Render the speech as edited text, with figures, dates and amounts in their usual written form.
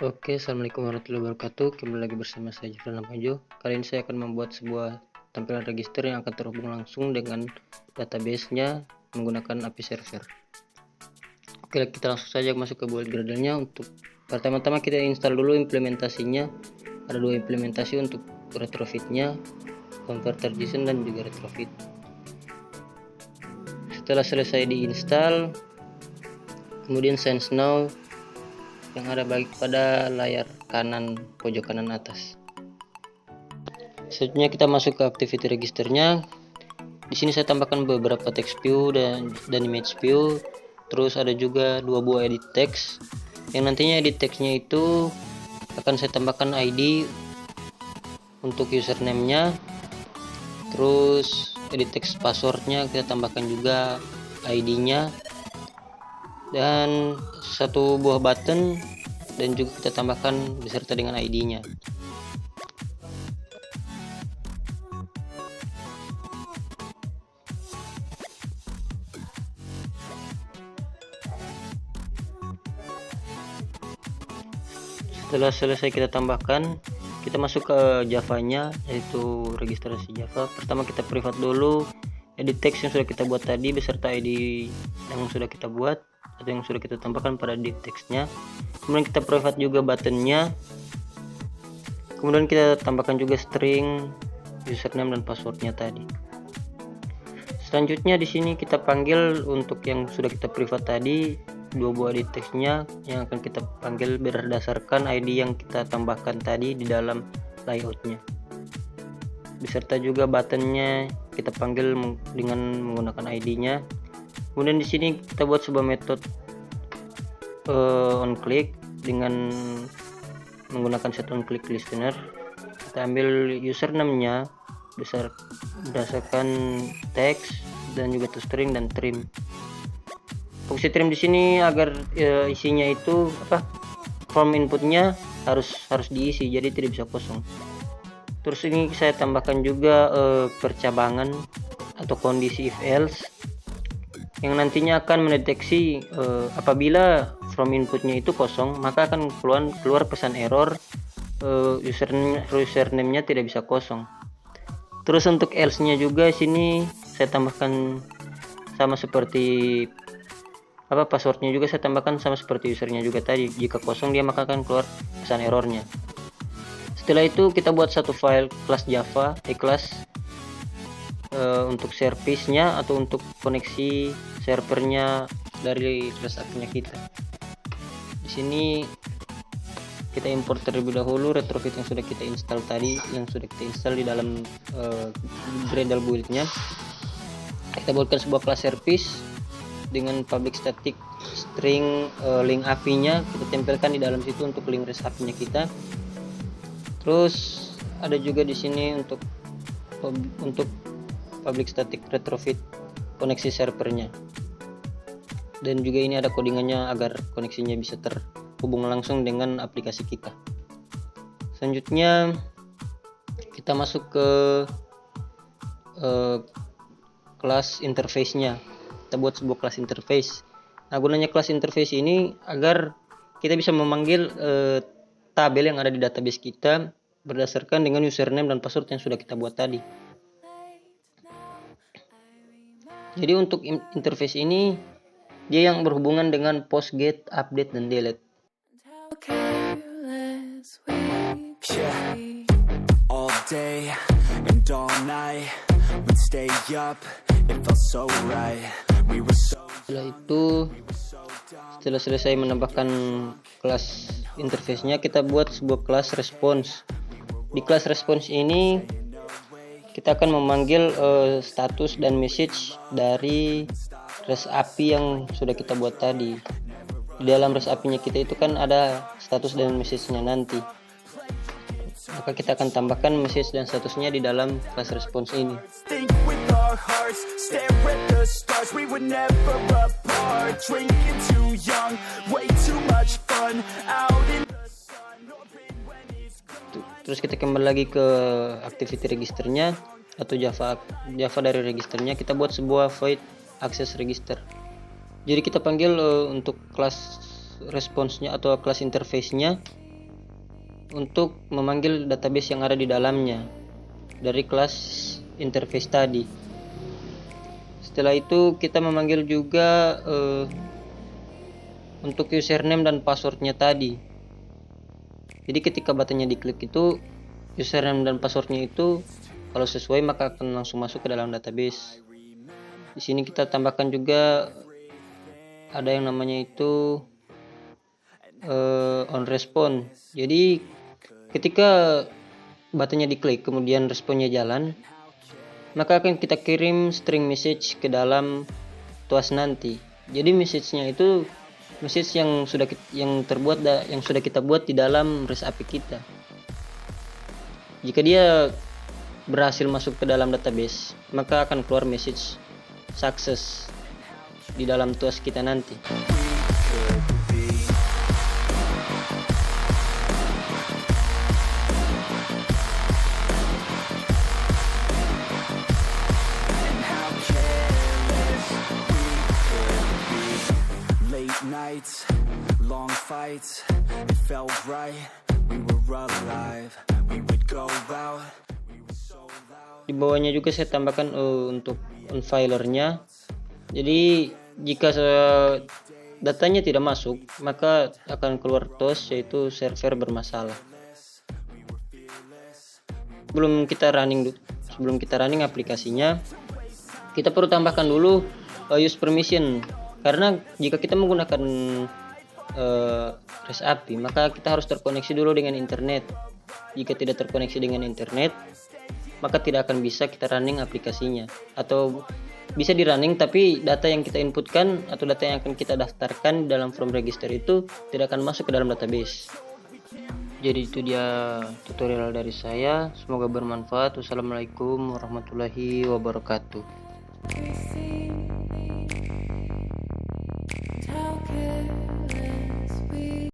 Oke, assalamualaikum warahmatullahi wabarakatuh. Kembali lagi bersama saya Jufran Lampajo. Kali ini saya akan membuat sebuah tampilan register yang akan terhubung langsung dengan database-nya menggunakan API server. Oke, kita langsung saja masuk ke build Gradle-nya. Untuk pertama-tama kita install dulu implementasinya. Ada dua implementasi untuk retrofit-nya, converter JSON dan juga retrofit. Setelah selesai diinstal, kemudian sense now yang ada pada layar kanan pojok kanan atas. Selanjutnya kita masuk ke activity registernya. Di sini saya tambahkan beberapa text view dan image view. Terus ada juga dua buah edit text. Yang nantinya edit textnya itu akan saya tambahkan ID untuk username-nya. Terus edit text passwordnya kita tambahkan juga ID-nya. Dan satu buah button dan juga kita tambahkan beserta dengan ID-nya. Setelah selesai kita tambahkan, kita masuk ke Java-nya, yaitu registrasi Java. Pertama kita private dulu edit text yang sudah kita buat tadi beserta ID yang sudah kita buat atau yang sudah kita tambahkan pada edit text-nya. Kemudian kita private juga button-nya. Kemudian kita tambahkan juga string username dan password-nya tadi. Selanjutnya di sini kita panggil untuk yang sudah kita private tadi, dua buah edit text-nya yang akan kita panggil berdasarkan ID yang kita tambahkan tadi di dalam layout-nya. Beserta juga button-nya kita panggil dengan menggunakan ID-nya. Kemudian di sini kita buat sebuah metode on click dengan menggunakan set on click listener. Kita ambil username-nya berdasarkan text dan juga toString dan trim. Fungsi trim di sini agar isinya itu form inputnya harus diisi, jadi tidak bisa kosong. Terus ini saya tambahkan juga percabangan atau kondisi if else yang nantinya akan mendeteksi apabila from inputnya itu kosong, maka akan keluar pesan error username-nya tidak bisa kosong. Terus untuk else-nya juga sini saya tambahkan sama seperti passwordnya juga saya tambahkan sama seperti usernya juga tadi. Jika kosong dia maka akan keluar pesan errornya. Setelah itu kita buat satu file kelas Java, kelas untuk service-nya atau untuk koneksi servernya dari REST API-nya kita. Di sini kita import terlebih dahulu retrofit yang sudah kita install tadi, yang sudah kita install di dalam Gradle build-nya. Kita buatkan sebuah kelas service dengan public static string link API-nya kita tempelkan di dalam situ untuk link REST API-nya kita. Terus ada juga di sini untuk public static retrofit koneksi servernya. Dan juga ini ada codingannya agar koneksinya bisa terhubung langsung dengan aplikasi kita. Selanjutnya kita masuk ke kelas interface-nya. Kita buat sebuah kelas interface. Nah, gunanya kelas interface ini agar kita bisa memanggil tabel yang ada di database kita berdasarkan dengan username dan password yang sudah kita buat tadi. Jadi untuk interface ini dia yang berhubungan dengan post, get, update, dan delete. All day and all night we'd stay up, it felt so right. We were so. Setelah itu, setelah selesai menambahkan kelas interface-nya, kita buat sebuah kelas response. Di kelas response ini kita akan memanggil status dan message dari REST API yang sudah kita buat tadi. Di dalam REST API-nya kita itu kan ada status dan message-nya nanti. Maka kita akan tambahkan message dan statusnya di dalam kelas response ini. Terus kita kembali lagi ke activity registernya atau Java dari registernya. Kita buat sebuah void access register. Jadi kita panggil untuk kelas response-nya atau kelas interface-nya untuk memanggil database yang ada di dalamnya dari kelas interface tadi. Setelah itu kita memanggil juga untuk username dan passwordnya tadi. Jadi ketika buttonnya diklik itu, username dan passwordnya itu kalau sesuai maka akan langsung masuk ke dalam database. Di sini kita tambahkan juga ada yang namanya itu on response. Jadi ketika buttonnya diklik kemudian responnya jalan, maka akan kita kirim string message ke dalam tuas nanti. Jadi message-nya itu message yang sudah kita buat di dalam REST API kita. Jika dia berhasil masuk ke dalam database, maka akan keluar message success di dalam tuas kita nanti. Nights, long fights, it felt right, we were alive, we would go out, we were so loud. Di bawahnya juga saya tambahkan untuk on-filernya. Jadi jika datanya tidak masuk, maka akan keluar TOS, yaitu server bermasalah. Sebelum kita running aplikasinya, kita perlu tambahkan dulu use permission. Karena jika kita menggunakan REST API, maka kita harus terkoneksi dulu dengan internet. Jika tidak terkoneksi dengan internet, maka tidak akan bisa kita running aplikasinya. Atau bisa di running tapi data yang kita inputkan atau data yang akan kita daftarkan dalam form register itu tidak akan masuk ke dalam database. Jadi itu dia tutorial dari saya. Semoga bermanfaat. Wassalamualaikum warahmatullahi wabarakatuh.